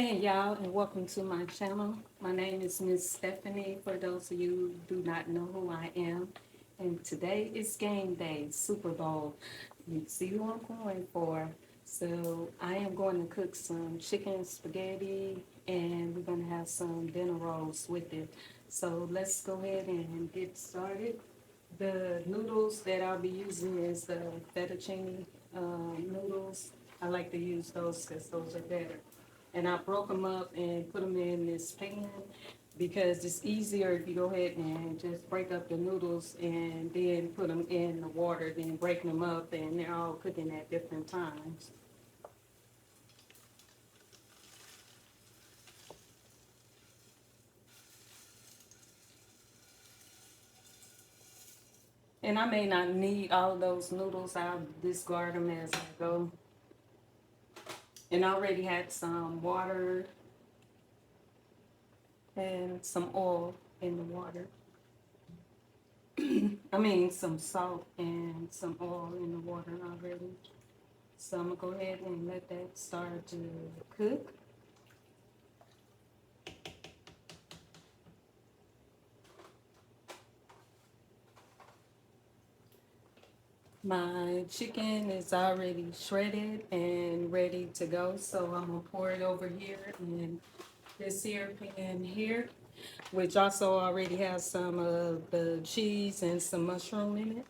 Hey y'all, and welcome to my channel. My name is Miss Stephanie, for those of you who do not know who I am. And today is game day, Super Bowl. You see who I'm going for. So I am going to cook some chicken spaghetti, and we're going to have some dinner rolls with it. So let's go ahead and get started. The noodles that I'll be using is the fettuccine noodles. I like to use those because those are better. And I broke them up and put them in this pan because it's easier if you go ahead and just break up the noodles and then put them in the water, then breaking them up, and they're all cooking at different times. And I may not need all of those noodles. I'll discard them as I go. And I already had some water and some oil in the water. I mean, some salt and some oil in the water already. So I'm gonna go ahead and let that start to cook. My chicken is already shredded and ready to go. So I'm gonna pour it over here in this here pan here, which also already has some of the cheese and some mushroom in it.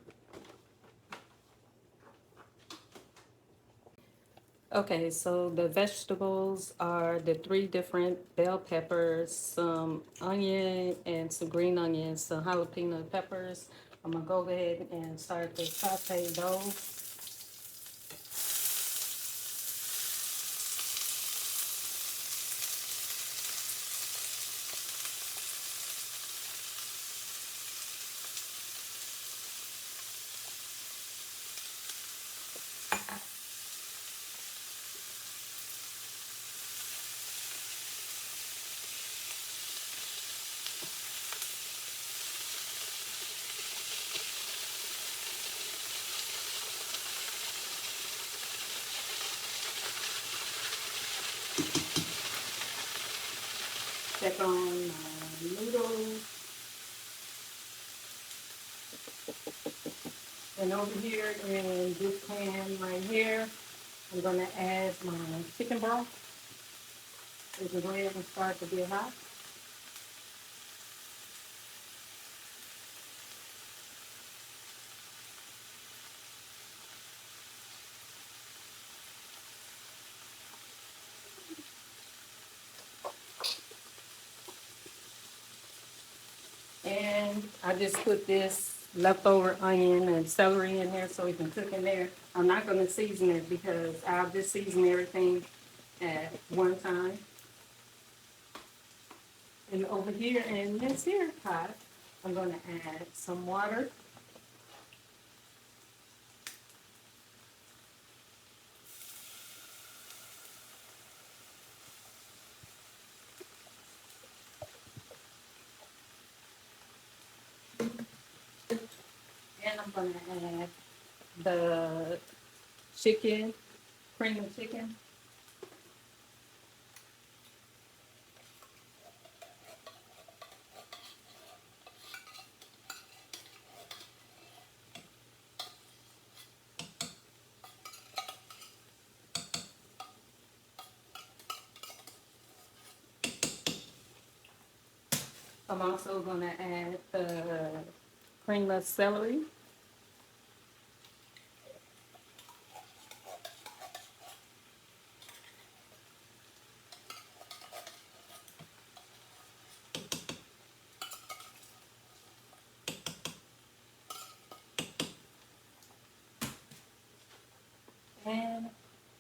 Okay, so the vegetables are the three different bell peppers, some onion and some green onions, some jalapeno peppers. I'm gonna go ahead and start to saute those. Check on my noodles. And over here in this pan right here, I'm gonna add my chicken broth. It's go ahead and start to get hot. And I just put this leftover onion and celery in there so it can cook in there. I'm not going to season it because I'll just season everything at one time. And over here in this here pot, I'm going to add some water. And I'm going to add the chicken, cream of chicken. I'm also going to add the cream of celery. And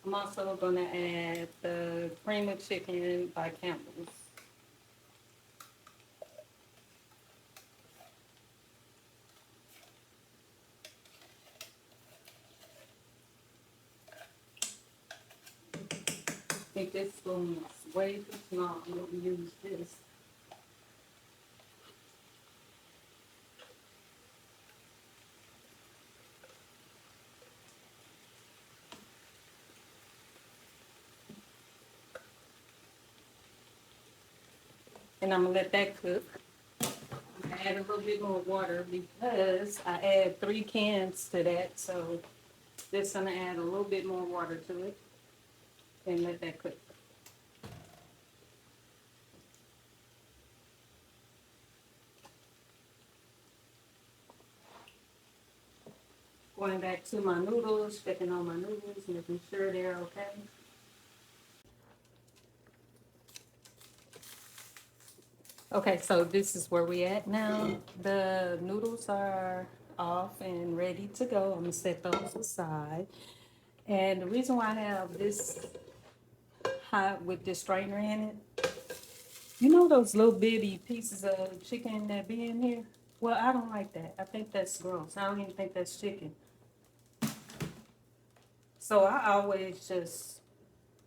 I'm also going to add the cream of chicken by Campbell's. I think this spoon is way too small. I'm going to use this. And I'm gonna let that cook. I'm gonna add a little bit more water because I add 3 cans to that, so just gonna add a little bit more water to it and let that cook. Going back to my noodles, checking on my noodles, making sure they're okay. Okay, so this is where we at now. The noodles are off and ready to go. I'm gonna set those aside. And the reason why I have this hot with this strainer in it, you know those little bitty pieces of chicken that be in here? Well, I don't like that. I think that's gross. I don't even think that's chicken. So I always just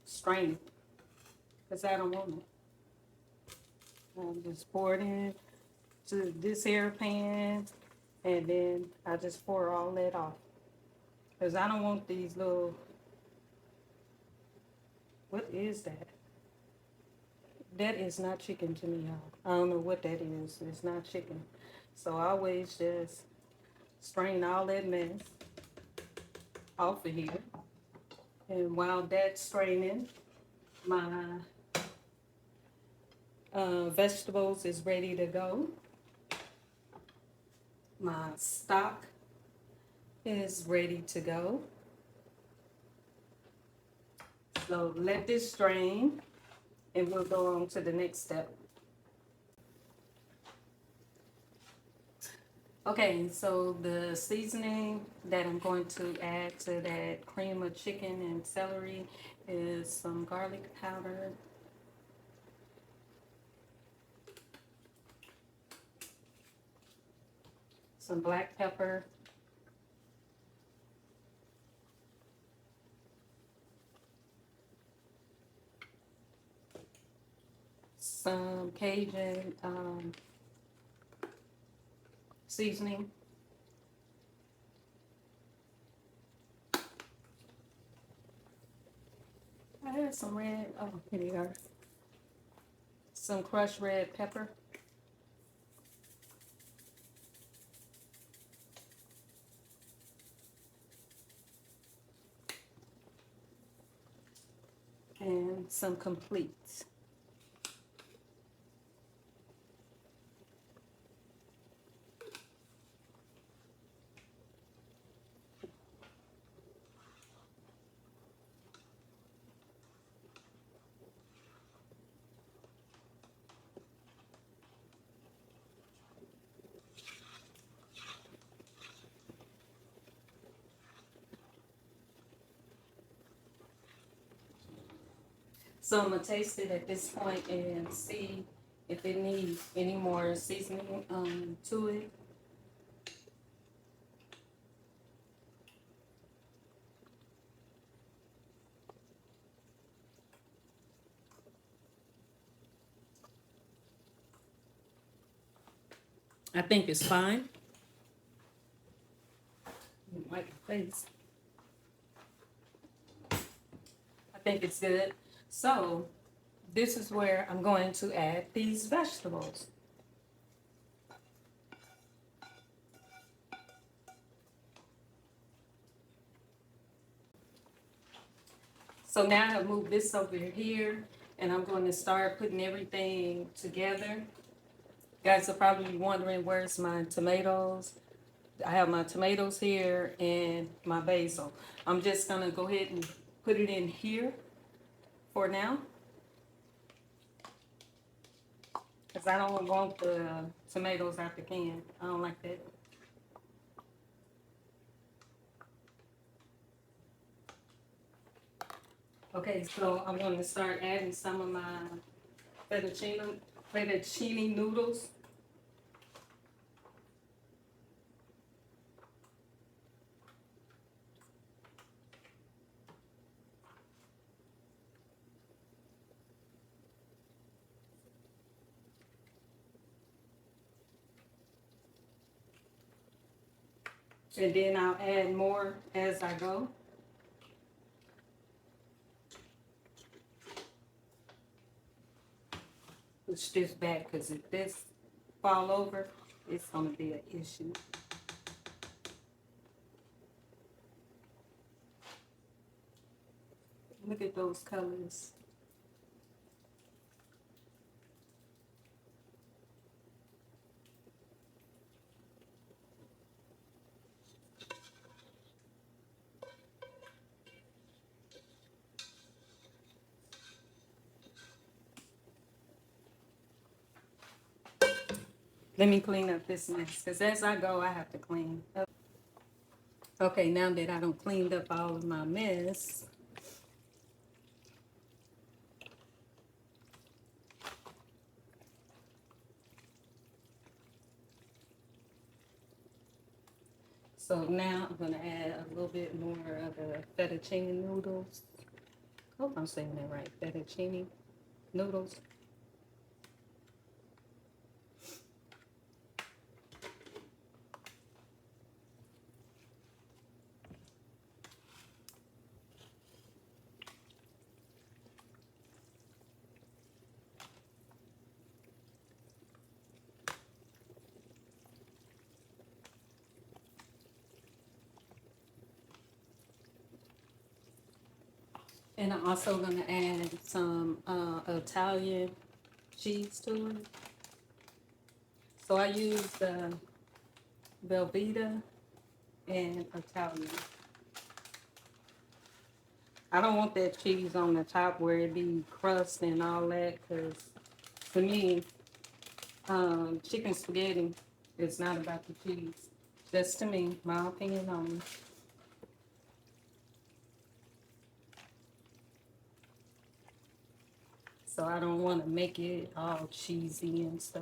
strain it because I don't want it. I just pour it in to this air pan and then I just pour all that off. Because I don't want these little, what is that? That is not chicken to me, y'all. I don't know what that is. It's not chicken. So I always just strain all that mess off of here. And while that's straining, my vegetables is ready to go. My stock is ready to go. So let this strain and we'll go on to the next step. Okay, so the seasoning that I'm going to add to that cream of chicken and celery is some garlic powder, some black pepper, some Cajun seasoning, I had some red, oh, here they are, some crushed red pepper, and some completes. So I'm gonna taste it at this point and see if it needs any more seasoning to it. I think it's fine. Like face. I think it's good. So this is where I'm going to add these vegetables. So now I have moved this over here and I'm going to start putting everything together. You guys are probably wondering where's my tomatoes. I have my tomatoes here and my basil. I'm just gonna go ahead and put it in here for now. Because I don't want the tomatoes out the can. I don't like that. Okay, so I'm going to start adding some of my fettuccine noodles. And then I'll add more as I go. push this back because if this fall over, it's gonna be an issue. Look at those colors. Let me clean up this mess, because as I go, I have to clean up. Okay, now that I done cleaned up all of my mess, so now I'm gonna add a little bit more of the fettuccine noodles. Hope I'm saying that right, fettuccine noodles. And I'm also gonna add some Italian cheese to it. So I use the Velveeta and Italian. I don't want that cheese on the top where it be crust and all that, because to me, chicken spaghetti is not about the cheese. Just to me, my opinion only. So I don't want to make it all cheesy and stuff.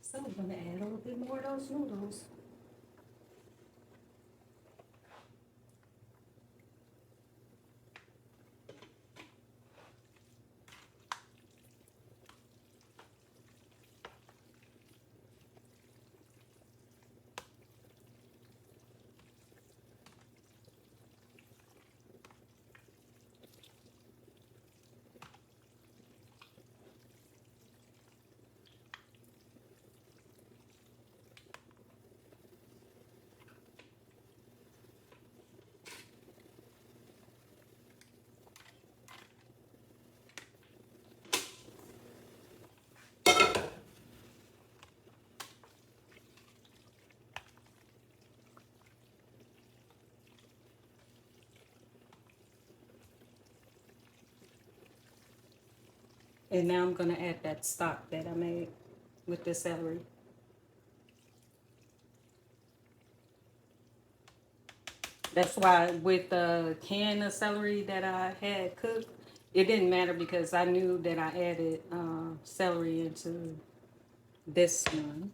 So I'm gonna add a little bit more of those noodles. And now I'm gonna add that stock that I made with the celery. That's why with the can of celery that I had cooked, it didn't matter because I knew that I added celery into this one.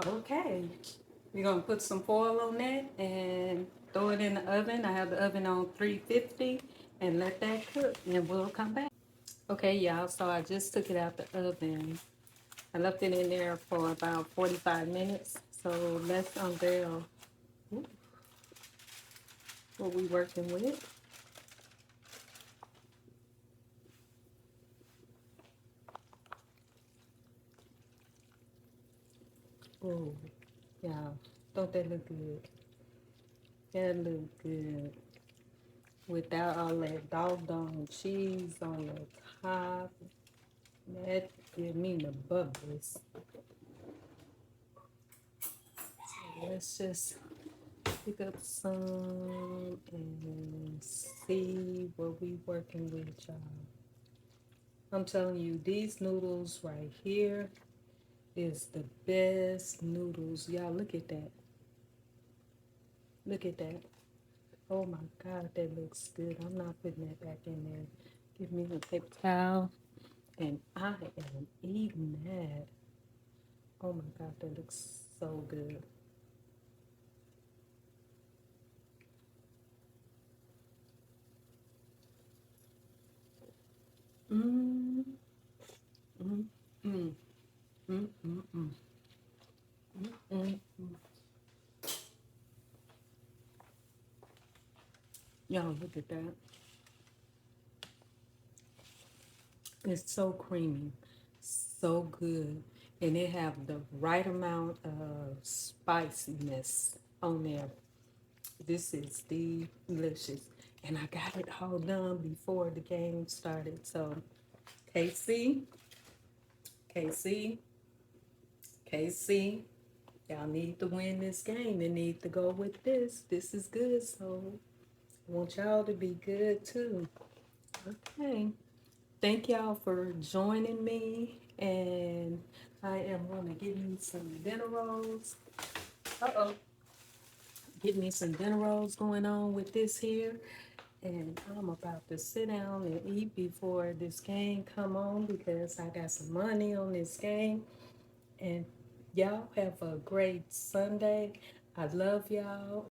Okay, we're gonna put some foil on that and throw it in the oven. I have the oven on 350 and let that cook and we'll come back. Okay, y'all, so I just took it out the oven. I left it in there for about 45 minutes. So let's unveil what we working with. Oh, yeah, don't that look good? That look good. Without all that doggone cheese on the top. That give me the bubbles. So let's just pick up some and see what we working with, y'all. I'm telling you, these noodles right here is the best noodles. Y'all, look at that. Look at that. Oh my God, that looks good. I'm not putting that back in there. Give me the paper towel. And I am eating that. Oh my God, that looks so good. Mm, mm, mm, mm, mm, mm, mm. Y'all, look at that. It's so creamy, so good, and it have the right amount of spiciness on there. This is delicious, and I got it all done before the game started. So, KC, KC, KC, y'all need to win this game. They need to go with this. This is good, so I want y'all to be good too. Okay. Thank y'all for joining me, and I am going to give me some dinner rolls. Uh-oh. Get me some dinner rolls going on with this here, and I'm about to sit down and eat before this game come on because I got some money on this game. And y'all have a great Sunday. I love y'all,